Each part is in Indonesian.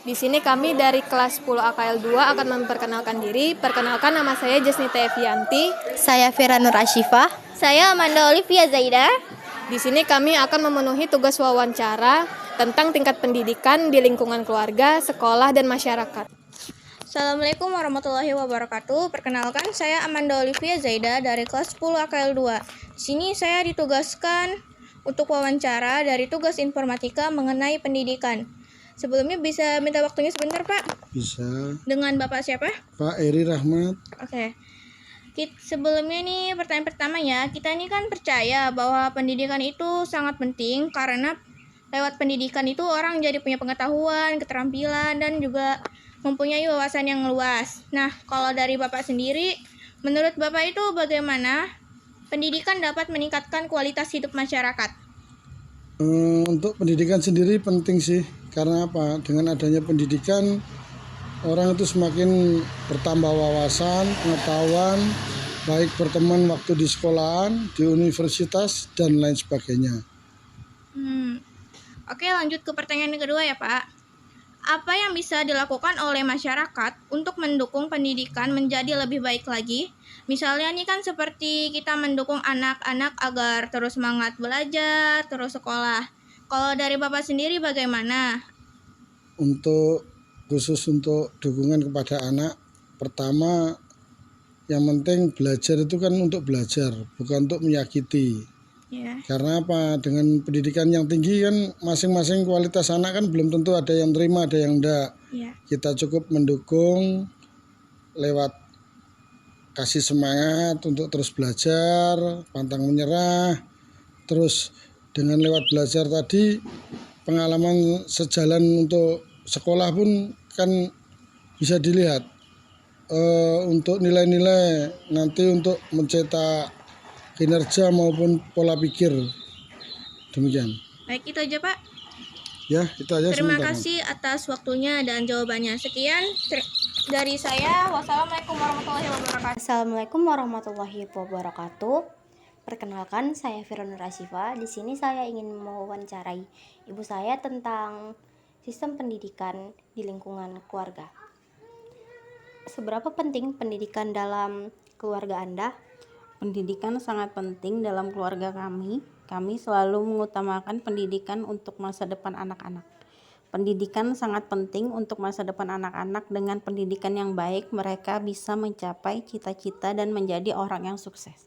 Di sini kami dari kelas 10 AKL 2 akan memperkenalkan diri. Perkenalkan, nama saya Jasnita Evianti. Saya Fira Nur Ashifah. Saya Amanda Olivia Zaida. Di sini kami akan memenuhi tugas wawancara tentang tingkat pendidikan di lingkungan keluarga, sekolah, dan masyarakat. Assalamualaikum warahmatullahi wabarakatuh. Perkenalkan, saya Amanda Olivia Zaida dari kelas 10 AKL 2. Di sini saya ditugaskan untuk wawancara dari tugas informatika mengenai pendidikan. Sebelumnya bisa minta waktunya sebentar, Pak? Bisa. Dengan Bapak siapa? Pak Eri Rahmat. Oke. Sebelumnya nih pertanyaan pertama ya. Kita ini kan percaya bahwa pendidikan itu sangat penting karena lewat pendidikan itu orang jadi punya pengetahuan, keterampilan, dan juga mempunyai wawasan yang luas. Nah, kalau dari Bapak sendiri, menurut Bapak itu bagaimana pendidikan dapat meningkatkan kualitas hidup masyarakat? Untuk pendidikan sendiri penting sih, karena apa? Dengan adanya pendidikan, orang itu semakin bertambah wawasan, pengetahuan, baik berteman waktu di sekolahan, di universitas, dan lain sebagainya. Oke, lanjut ke pertanyaan yang kedua ya, Pak. Apa yang bisa dilakukan oleh masyarakat untuk mendukung pendidikan menjadi lebih baik lagi? Misalnya nih kan seperti kita mendukung anak-anak agar terus semangat belajar, terus sekolah. Kalau dari Bapak sendiri bagaimana? Khusus untuk dukungan kepada anak, pertama yang penting belajar itu kan untuk belajar, bukan untuk menyakiti. Ya. Karena apa? Dengan pendidikan yang tinggi kan masing-masing kualitas anak kan belum tentu ada yang terima, ada yang enggak. Ya. Kita cukup mendukung lewat kasih semangat untuk terus belajar, pantang menyerah. Terus dengan lewat belajar tadi, pengalaman sejalan untuk sekolah pun kan bisa dilihat. Untuk nilai-nilai nanti untuk mencetak kinerja maupun pola pikir. Demikian. Baik, itu aja, Pak. Ya, itu aja. Terima sebentar. kasih atas waktunya dan jawabannya. Sekian dari saya. Wassalamualaikum warahmatullahi wabarakatuh. Assalamualaikum warahmatullahi wabarakatuh. Perkenalkan, saya Fira Nur Ashifah. Di sini saya ingin mewawancarai ibu saya tentang sistem pendidikan di lingkungan keluarga. Seberapa penting pendidikan dalam keluarga Anda? Pendidikan sangat penting dalam keluarga kami. Kami selalu mengutamakan pendidikan untuk masa depan anak-anak. Pendidikan sangat penting untuk masa depan anak-anak. Dengan pendidikan yang baik, mereka bisa mencapai cita-cita dan menjadi orang yang sukses.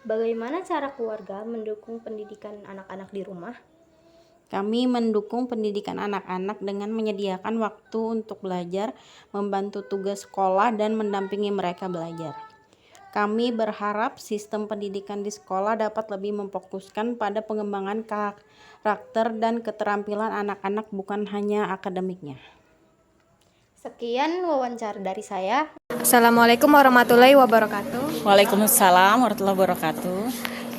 Bagaimana cara keluarga mendukung pendidikan anak-anak di rumah? Kami mendukung pendidikan anak-anak dengan menyediakan waktu untuk belajar, membantu tugas sekolah, dan mendampingi mereka belajar. Kami berharap sistem pendidikan di sekolah dapat lebih memfokuskan pada pengembangan karakter dan keterampilan anak-anak, bukan hanya akademiknya. Sekian wawancara dari saya. Assalamualaikum warahmatullahi wabarakatuh. Waalaikumsalam warahmatullahi wabarakatuh.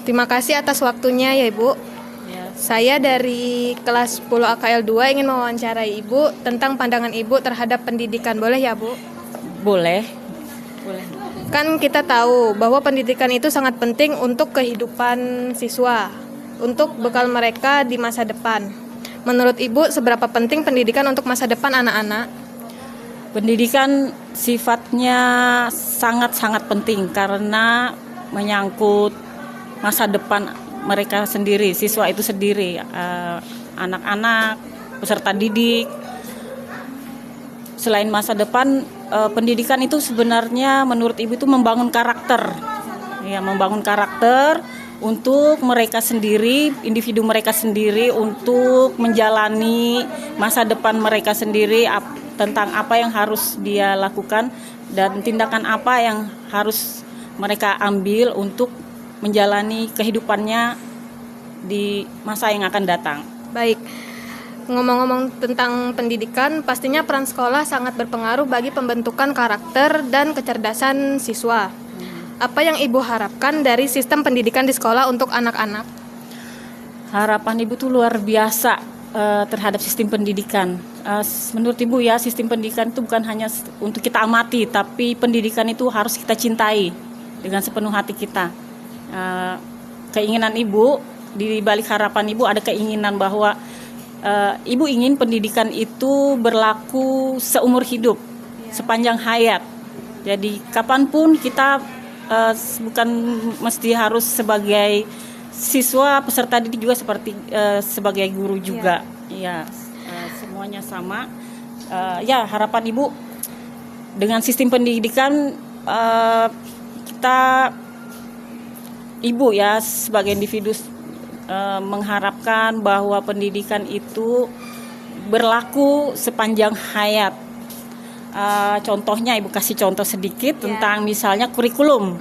Terima kasih atas waktunya ya, Ibu. Ya. Saya dari kelas 10 AKL 2 ingin mewawancarai Ibu tentang pandangan Ibu terhadap pendidikan. Boleh ya, Bu? Boleh. Kan kita tahu bahwa pendidikan itu sangat penting untuk kehidupan siswa, untuk bekal mereka di masa depan. Menurut Ibu, seberapa penting pendidikan untuk masa depan anak-anak? Pendidikan sifatnya sangat-sangat penting karena menyangkut masa depan mereka sendiri, siswa itu sendiri, anak-anak, peserta didik. Selain masa depan, pendidikan itu sebenarnya menurut Ibu itu membangun karakter. Ya, membangun karakter untuk mereka sendiri, individu mereka sendiri, untuk menjalani masa depan mereka sendiri, tentang apa yang harus dia lakukan dan tindakan apa yang harus mereka ambil untuk menjalani kehidupannya di masa yang akan datang. Baik. Ngomong-ngomong tentang pendidikan, pastinya peran sekolah sangat berpengaruh bagi pembentukan karakter dan kecerdasan siswa. Apa yang Ibu harapkan dari sistem pendidikan di sekolah untuk anak-anak? Harapan Ibu tuh luar biasa terhadap sistem pendidikan. Menurut Ibu ya, sistem pendidikan itu bukan hanya untuk kita amati, tapi pendidikan itu harus kita cintai dengan sepenuh hati kita. Keinginan Ibu, di balik harapan Ibu ada keinginan bahwa Ibu ingin pendidikan itu berlaku seumur hidup, sepanjang hayat. Jadi kapanpun kita bukan mesti harus sebagai siswa, peserta didik juga seperti sebagai guru juga. Ya, semuanya sama. Ya, harapan Ibu dengan sistem pendidikan Ibu ya sebagai individu mengharapkan bahwa pendidikan itu berlaku sepanjang hayat. Contohnya Ibu kasih contoh sedikit tentang misalnya kurikulum.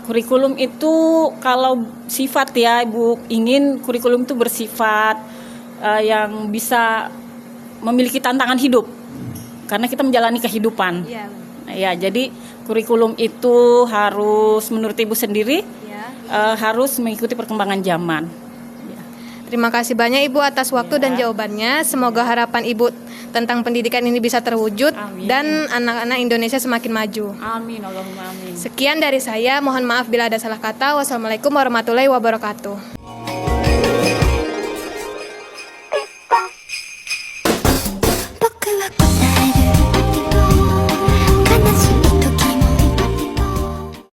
Kurikulum itu kalau sifat ya Ibu ingin kurikulum itu bersifat yang bisa memiliki tantangan hidup karena kita menjalani kehidupan. Ya, jadi kurikulum itu harus menurut Ibu sendiri harus mengikuti perkembangan zaman. Terima kasih banyak Ibu atas waktu dan jawabannya. Semoga harapan Ibu tentang pendidikan ini bisa terwujud dan anak-anak Indonesia semakin maju. Amin, Allahumma amin. Sekian dari saya, mohon maaf bila ada salah kata. Wassalamualaikum warahmatullahi wabarakatuh.